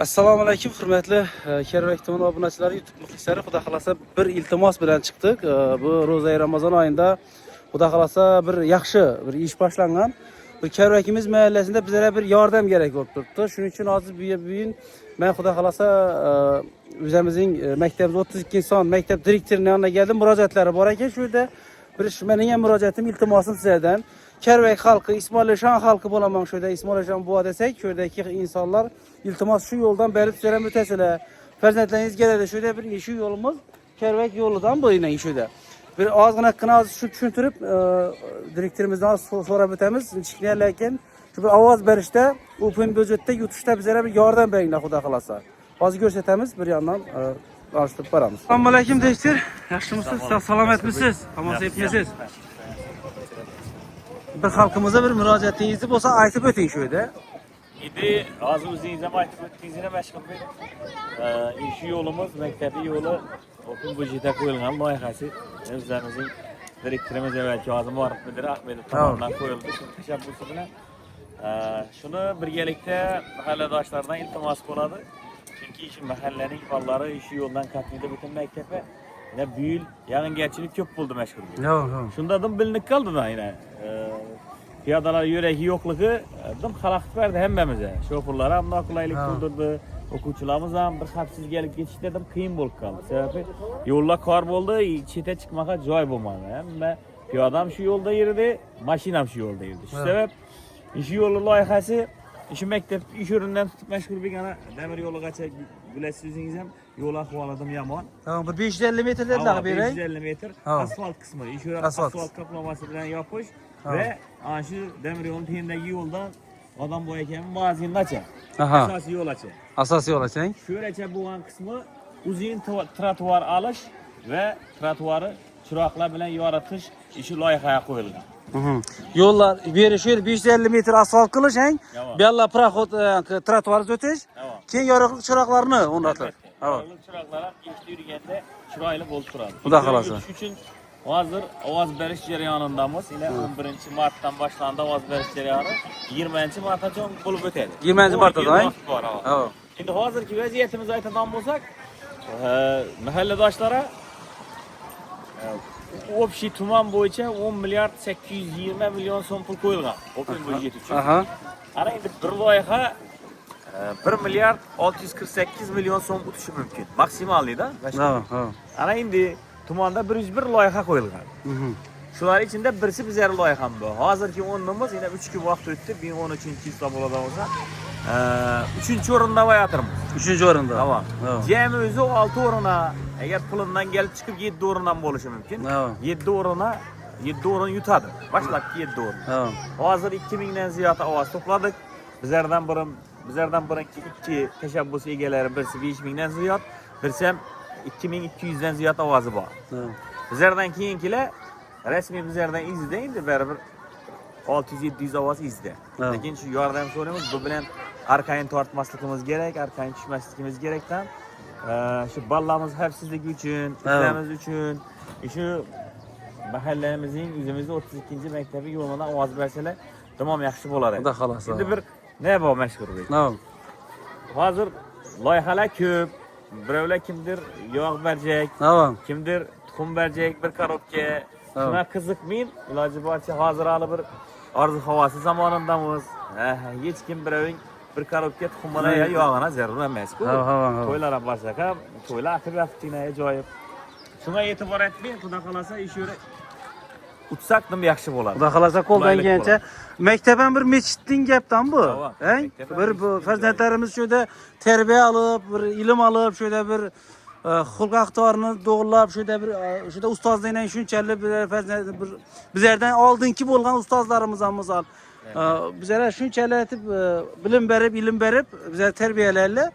Assalomu alaykum hurmatli Kerak TV obunachilari, YouTube muxlislari. Xudo xolasa bir iltimos bilan chiqdik. Bu ro'za Ramazon oyida xudo xolasa bir yaxshi bir ish boshlangan. Bu Kerakimiz mahallasida bizlarga bir yordam kerak bo'lib turibdi. Shuning uchun hozir bugun men xudo xolasa o'zimizning maktabimiz 32 son maktab direktorining yoniga keldim. Murojaatlari bor ekan. Shu yerda bir mening ham murojaatim, iltimosim sizlardan. Kerak xalqi, Ismoilishan xalqi bo'laman shu yerda Ismoilishan buva desak, shu yerdagi insonlar iltimos shu yo'ldan beri sizlarga o'tasizlar. Farzandlaringiz keladi, shu yerda bir shu yo'limiz Kerak yo'lidan bo'yinan shu yerda. Bir ozgina shu tushuntirib direktorimizdan so'rab o'tamiz. Lekin shu bir ovoz berishda, open budjetda yutishda bizlarga bir yordam beringlar xudo xolasa. Hozir ko'rsatamiz, bir yandan alıştırıp baramiz. Assalomu alaykum direktor. Yaxshimisiz? Salomatmisiz? Omon sahipmisiz? Bir xalqimizga bir murojaatingizni bo'lsa aytib o'ting shu yerda. Endi hozir o'zingiz ham aytib o'tdingiz, mashhur ish yo'limiz, maktabi yo'li open budjetga qo'yilgan loyihasi. O'zimizning direktorimiz avvalgi hozir Muharrir Mudir Ahmedov tomonidan qo'yildi. Shu tashabbusi bilan shuni birgalikda mahalladoshlardan iltimos bo'ladi. Chunki shu mahallaning bolalari ish yo'ldan qatnaydi, butun maktabga yana bu yil yog'ingarchilik ko'p bo'ldi mashhur. Shundan bilinib qoldi-da yana. Piyodalar yuragi yo'qligi dim xalaqit berdi hammamizga. Shoferlar ham noqulaylik tug'dirdi, o'quvchilarimiz ham bir xavfsizlik yetishda dim qiyin bo'lib qoldi. Sababi yo'llar qor bo'ldi, chetga chiqmoqqa joy bo'lmadi. Hamma piyoda ham shu yo'lda yurdi, mashina ham shu yo'lda yurdi. Shu sabab ish yo'li loyihasi shu maktab ish o'rnidan tutib mashhur bo'lgan damir yo'ligacha bilasiz o'zingiz ham yo'l ahvolidan yomon. Tamam, bir 550 metrdan daha beray. 550 metr asfalt qismi, ish yo'li asfalt qoplamasi bilan yopish ve şu demir yolun teyindeki yoldan adam bu ekemin mazinin açı. Asası yol açı. Asası yol açayım. Şöylece bu an kısmı uzun trotuar alış ve trotuarı çıraklar bilen yaratış işi loyihaya koyuldu. Yollar bir şöyle 550 metre asfalt kılış hang. Bella prahot trotuarı öteş. Keyin yorug'lik chiroqlarni o'rnatadi. Yorug'lik chiroqlar geçti yurganda chiroyli bo'lib turadi. Xudo xolasa. Uchun hozir ovoz berish jarayonidamiz. Yine 11 Mart'tan başlandı ovoz berish jarayoni. 20 Mart'gacha bo'lib o'tadi. 20 Mart'da. Endi hozirgi vaziyatimizni aytadigan bo'lsak, mahalladoshlara общий tuman bo'yicha 10 milliard 820 million so'm pul qo'yilgan. Open budjet uchun. Ana endi bir loyiha 1 milliard 648 million so'm o'tishi mumkin. Maksimalida. Ana endi tumanda 101 loyiha qo'yilgan. Shular ichida birisi bizlar loyiham bu. Hozirgi o'rnimiz yana 3 kun vaqt o'tdi. 13-yilda bo'ladi bo'lsa, 3-o'rinda voyatirmiz. 3-o'rinda. Tamam. Jami o'zi 6 o'rinda, agar pulimdan kelib chiqib 7 o'rindan bo'lishi mumkin. 7 o'rin yutadi. Boshlanib 7 o'rin. Hozir 2000 dan ziyod ovoz to'pladik. Bizlardan birinchi 2 tashabbus egalari, birisi 5000 dan ziyod, birisi ham 2200 dan ziyod ovozi bor. Bizlardan keyingilar rasmiy bizlardan izda endi baribir 600-700 ovoz izda. Lekin shu yordam so'raymiz, bu bilan arkayni tortmasligimiz kerak, arkayni tushmasligimiz kerakdan shu bolalarimiz xavfsizligi uchun, bizlarimiz uchun, shu mahallamizning o'zimizning 32 maktabi yo'lidan ovoz bersalar, tamom yaxshi bo'ladi. Xudo xolasa. Endi bir ne bor mashhurbek? Hozir loyihalar ko'p. Birovlar kimdir yog' berjak, kimdir tuxum berjak, bir korobka. Shuna qiziqmayib, iloji boricha hozir hali bir orzu havosi zamonidamiz. Hech kim biroving bir korobka tuxum bilan yog'ini zarur emas-ku. To'ylar ham borsak ham, to'ylar atrofida ajoyib. Shunga e'tibor etmang, xudo xolasa ish yuri utsaq nim yaxshi bo'ladi. Xudo xolasa qo'ldan kelgancha maktabdan bir mechitning gapdan bu. Bir farzandlarimiz shu yerda tarbiya olib, bir ilm olib, shu yerda bir xulq axtorini to'g'rilab, shu yerda bir shu yerda ustozlardan shunchalik bizlardan oldingi bo'lgan ustozlarimiz ham misol bizlar shunchalik aytib bilim berib, ilm berib, bizlar tarbiyalaylar.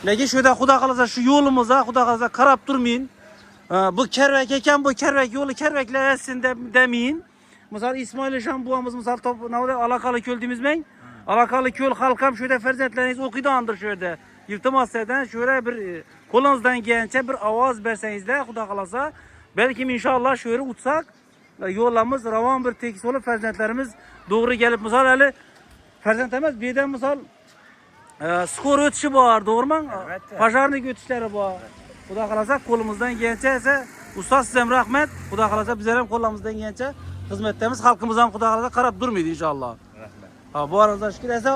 Lekin shu yerda xudo xolasa shu yo'limizga xudo xolasa qarab turmayın. Bu Kerak ekan, bu Kerak yo'li Keraklar etsin demeyin. Misal Ismoilishan buvamiz misal alakalı köl demizmeng. Alakalı köl halkam şöyle farzandlaringiz o'qiydigandir shu yerda. İltimoslardan şöyle bir qo'lingizdan kelgancha bir ovoz bersangizlar, xudo xolasa, belki inshaalloh shu yerga o'tsak, yo'limiz ravon bir tekis bo'lib farzandlarimiz to'g'ri kelib, misol hali farzand emas, bu yerdan misol Skor ötüşü var, doğru mu? Elbette. Pajarnik ötüşleri var. Xudo kalasa kolumuzdan gelçe ise usta size rahmet. Xudo kalasa bizler hem kolumuzdan gelçe hizmetlerimiz halkımızdan Xudo kalasa karab durmaydı inşallah. Rahmet. Ha, bu aranızda şükür ise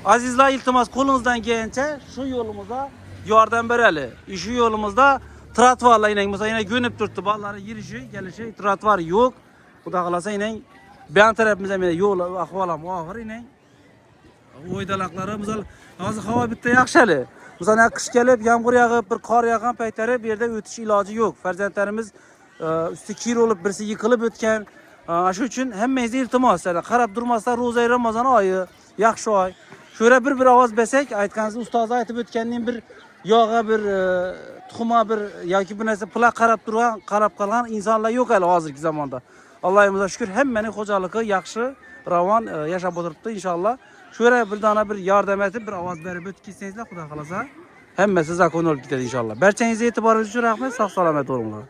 azizler iltimas kolunuzdan gelçe şu yolumuza yardım bereli. Şu yolumuzda tratvarla yine mesela yine günüp durdu. Balları girişi gelişi tratvar yok. Xudo kalasa yine ben tarafımıza yine yol ahvalam var yine. Oydalakları misal hazır hava bitti yaxşılı. Misal kış gelip yağmur yağıp bir kar yağan peytleri bir yerde ötüş ilacı yok. Farzandlarımız üstü kir olup birisi yıkılıp ötken. Şu için hemmemiz iltimas. Qarab durmasa Roza Ramazan ayı, yaxşı ay. Şöyle bir avaz besek aytganınızda ustoz aytib ötkenning bir yoğa bir tuxuma bir yoki bir narsa pula qarab turgan, qarab qolgan insonlar yo'q hali hozirgi zamonda. Allohimizga shukr hammaning xo'jaligi yaxshi, ravon yashab o'tiribdi inshaalloh. Şöyle bir dana bir yardım edip bir avaz verip ötkizseniz Xudo kalasa hemmesi zakon olup gider inşallah. Berçenize itibarınız için rahmet, sağ salamet olunlar.